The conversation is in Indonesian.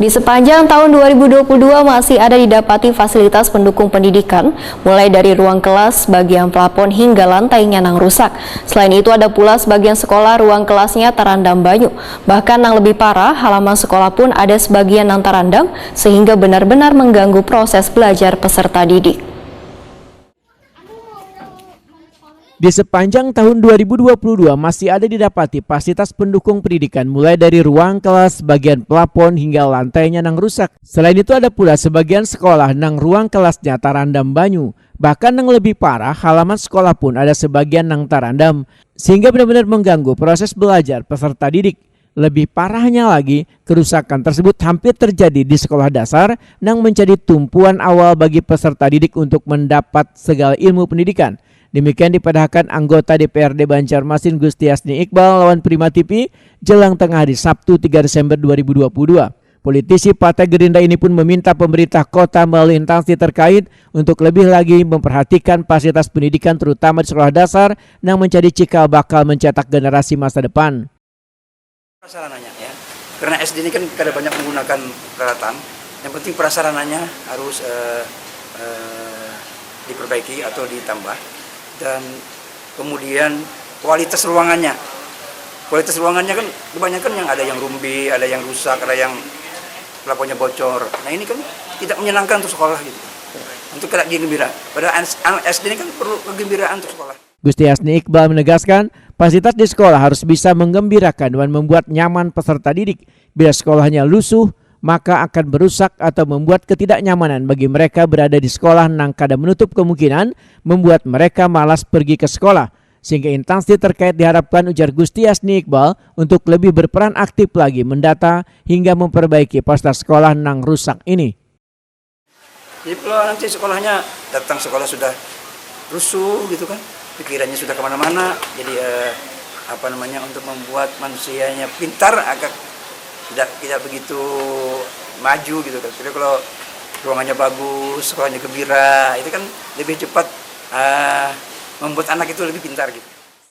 Di sepanjang tahun 2022 masih ada didapati fasilitas pendukung pendidikan, mulai dari ruang kelas, bagian plafon hingga lantainya yang rusak. Selain itu ada pula sebagian sekolah ruang kelasnya terendam banyu. Bahkan yang lebih parah, halaman sekolah pun ada sebagian yang terendam sehingga benar-benar mengganggu proses belajar peserta didik. Di sepanjang tahun 2022 masih ada didapati fasilitas pendukung pendidikan mulai dari ruang kelas, bagian plafon hingga lantainya yang rusak. Selain itu ada pula sebagian sekolah yang ruang kelasnya terendam banyu. Bahkan yang lebih parah, halaman sekolah pun ada sebagian yang terendam sehingga benar-benar mengganggu proses belajar peserta didik. Lebih parahnya lagi, kerusakan tersebut hampir terjadi di sekolah dasar yang menjadi tumpuan awal bagi peserta didik untuk mendapat segala ilmu pendidikan. Demikian dipadahkan anggota DPRD Banjarmasin Gustiasni Iqbal lawan Prima TV jelang tengah hari Sabtu 3 Desember 2022. Politisi Partai Gerindra ini pun meminta pemerintah kota melalui instansi terkait untuk lebih lagi memperhatikan fasilitas pendidikan terutama di sekolah dasar yang menjadi cikal bakal mencetak generasi masa depan. Prasarananya ya, karena SD ini kan kada banyak menggunakan peralatan. Yang penting prasarananya harus diperbaiki atau ditambah. Dan kemudian kualitas ruangannya kan kebanyakan yang ada yang rumbi, ada yang rusak, ada yang plafonnya bocor. Nah ini kan tidak menyenangkan untuk sekolah gitu, untuk tidak gembira. Padahal SD ini kan perlu kegembiraan untuk sekolah. Gustiasni Iqbal menegaskan fasilitas di sekolah harus bisa menggembirakan dan membuat nyaman peserta didik. Bila sekolahnya lusuh, maka akan merusak atau membuat ketidaknyamanan bagi mereka berada di sekolah yang kadang menutup kemungkinan membuat mereka malas pergi ke sekolah. Sehingga instansi terkait diharapkan, ujar Gustiasni Iqbal, untuk lebih berperan aktif lagi mendata hingga memperbaiki fasilitas sekolah yang rusak ini. Jadi kalau nanti sekolahnya datang sekolah sudah rusuh gitu kan, pikirannya sudah kemana-mana, jadi untuk membuat manusianya pintar agak tidak begitu maju gitu kan. Jadi kalau ruangannya bagus, sekolahnya gembira, itu kan lebih cepat membuat anak itu lebih pintar gitu.